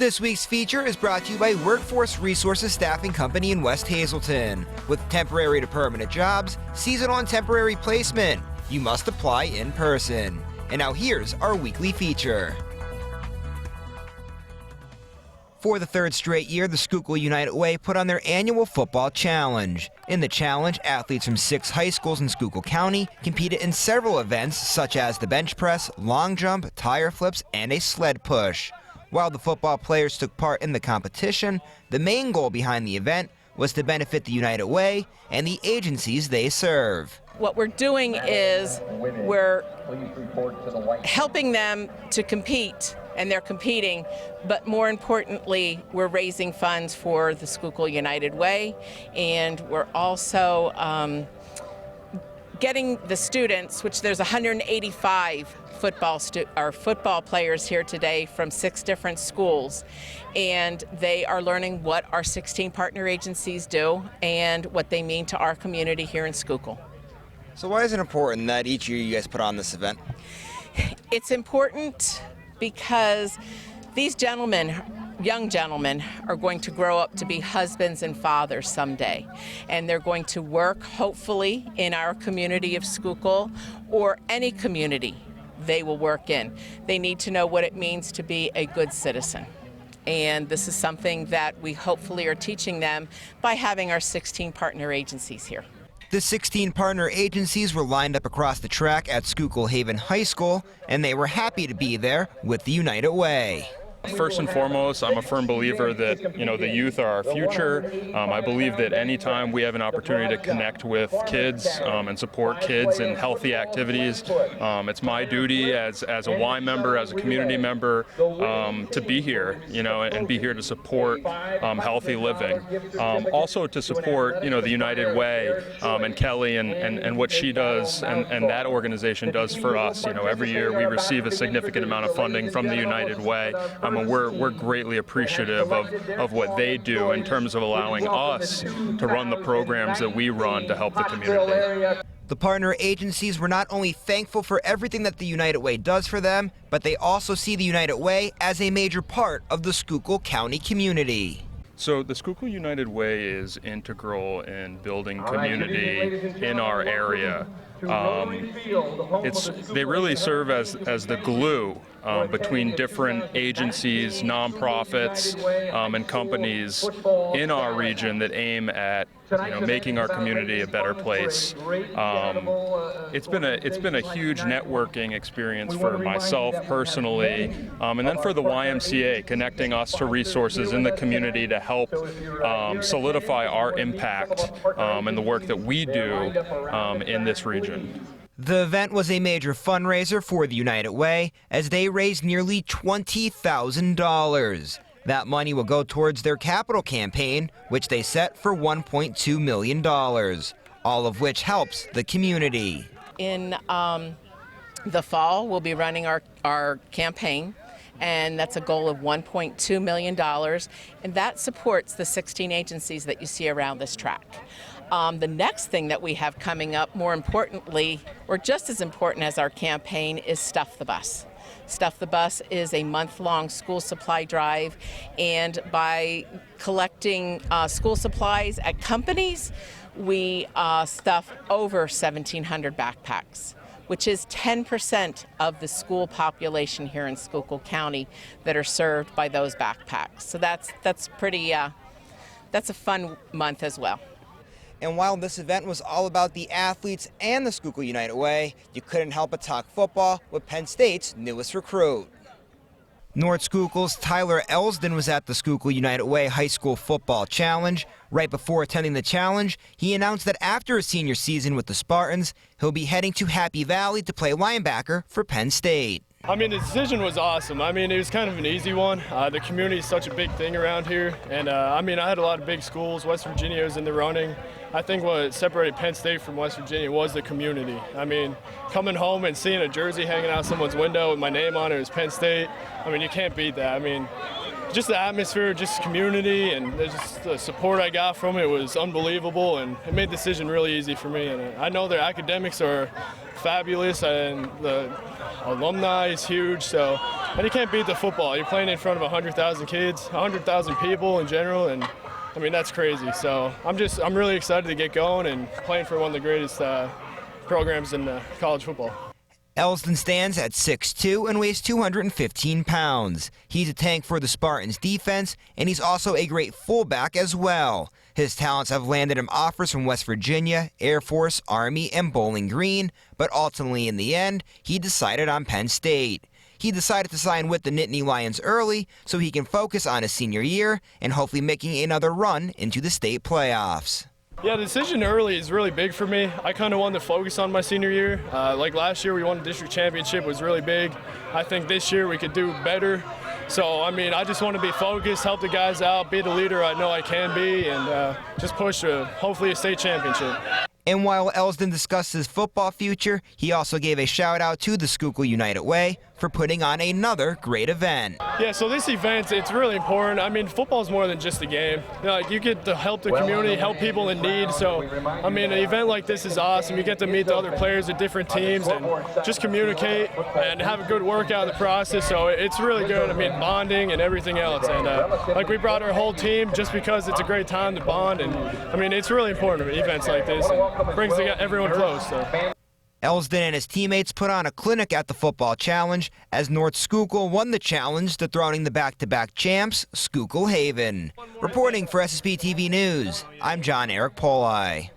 This week's feature is brought to you by Workforce Resources Staffing Company in West Hazelton. With temporary to permanent jobs, seasonal and temporary placement, you must apply in person. And now here's our weekly feature. For the third straight year, the Schuylkill United Way put on their annual football challenge. In the challenge, athletes from 6 high schools in Schuylkill County competed in several events such as the bench press, long jump, tire flips, and a sled push. While the football players took part in the competition, the main goal behind the event was to benefit the United Way and the agencies they serve. What we're doing is we're helping them to compete, and they're competing, but more importantly, we're raising funds for the Schuylkill United Way, and we're also getting the students, which there's 185 football players here today from 6 different schools, and they are learning what our 16 partner agencies do and what they mean to our community here in Schuylkill. So why is it important that each year you guys put on this event? It's important because these young gentlemen, are going to grow up to be husbands and fathers someday. And they're going to work, hopefully, in our community of Schuylkill or any community they will work in. They need to know what it means to be a good citizen. And this is something that we hopefully are teaching them by having our 16 partner agencies here. The 16 partner agencies were lined up across the track at Schuylkill Haven High School, and they were happy to be there with the United Way. First and foremost, I'm a firm believer that, the youth are our future. I believe that anytime we have an opportunity to connect with kids and support kids in healthy activities, it's my duty as a Y member, as a community member, to be here, and be here to support healthy living. Also to support, the United Way and Kelly and what she does and that organization does for us. Every year we receive a significant amount of funding from the United Way. And we're greatly appreciative of what they do in terms of allowing us to run the programs that we run to help the community. The partner agencies were not only thankful for everything that the United Way does for them, but they also see the United Way as a major part of the Schuylkill County community. So the Schuylkill United Way is integral in building community in our area. They really serve as the glue between different agencies, nonprofits, and companies in our region that aim at making our community a better place. It's been a huge networking experience for myself personally, and then for the YMCA, connecting us to resources in the community to help solidify our impact and the work that we do in this region. The event was a major fundraiser for the United Way as they raised nearly $20,000. That money will go towards their capital campaign, which they set for $1.2 million, all of which helps the community. In the fall, we'll be running our campaign, and that's a goal of $1.2 million, and that supports the 16 agencies that you see around this track. The next thing that we have coming up, more importantly, or just as important as our campaign, is Stuff the Bus. Stuff the Bus is a month-long school supply drive, and by collecting school supplies at companies, we stuff over 1,700 backpacks, which is 10% of the school population here in Schuylkill County that are served by those backpacks. So that's pretty, that's a fun month as well. And while this event was all about the athletes and the Schuylkill United Way, you couldn't help but talk football with Penn State's newest recruit. North Schuylkill's Tyler Elsden was at the Schuylkill United Way High School Football Challenge. Right before attending the challenge, he announced that after his senior season with the Spartans, he'll be heading to Happy Valley to play linebacker for Penn State. The decision was awesome. It was kind of an easy one. The community is such a big thing around here. And I had a lot of big schools. West Virginia was in the running. I think what separated Penn State from West Virginia was the community. Coming home and seeing a jersey hanging out someone's window with my name on it was Penn State. You can't beat that. Just the atmosphere, just community, and just the support I got from it was unbelievable, and it made the decision really easy for me. And I know their academics are fabulous, and the alumni is huge. So, and you can't beat the football. You're playing in front of 100,000 kids, 100,000 people in general, and I mean that's crazy. So I'm really excited to get going and playing for one of the greatest programs in college football. Elsdon stands at 6'2" and weighs 215 pounds. He's a tank for the Spartans defense, and he's also a great fullback as well. His talents have landed him offers from West Virginia, Air Force, Army, and Bowling Green, but ultimately in the end, he decided on Penn State. He decided to sign with the Nittany Lions early so he can focus on his senior year and hopefully making another run into the state playoffs. Yeah, the decision early is really big for me. I kind of wanted to focus on my senior year. Like last year, we won the district championship, was really big. I think this year we could do better. So, I mean, I just want to be focused, help the guys out, be the leader I know I can be, and just push to hopefully a state championship. And while Elsdon discussed his football future, he also gave a shout out to the Schuylkill United Way for putting on another great event. Yeah, so this event, it's really important. I mean, football is more than just a game. You know, like you get to help the community, help people in need. So, I mean, an event like this is awesome. You get to meet the other players at different teams and just communicate and have a good workout in the process. So it's really good. I mean, bonding and everything else. And like we brought our whole team just because it's a great time to bond. And I mean, it's really important events like this. It brings everyone close. So. Elsdon and his teammates put on a clinic at the football challenge as North Schuylkill won the challenge, dethroning the back-to-back champs, Schuylkill Haven. Reporting for SSPTV News, I'm John Eric Poli.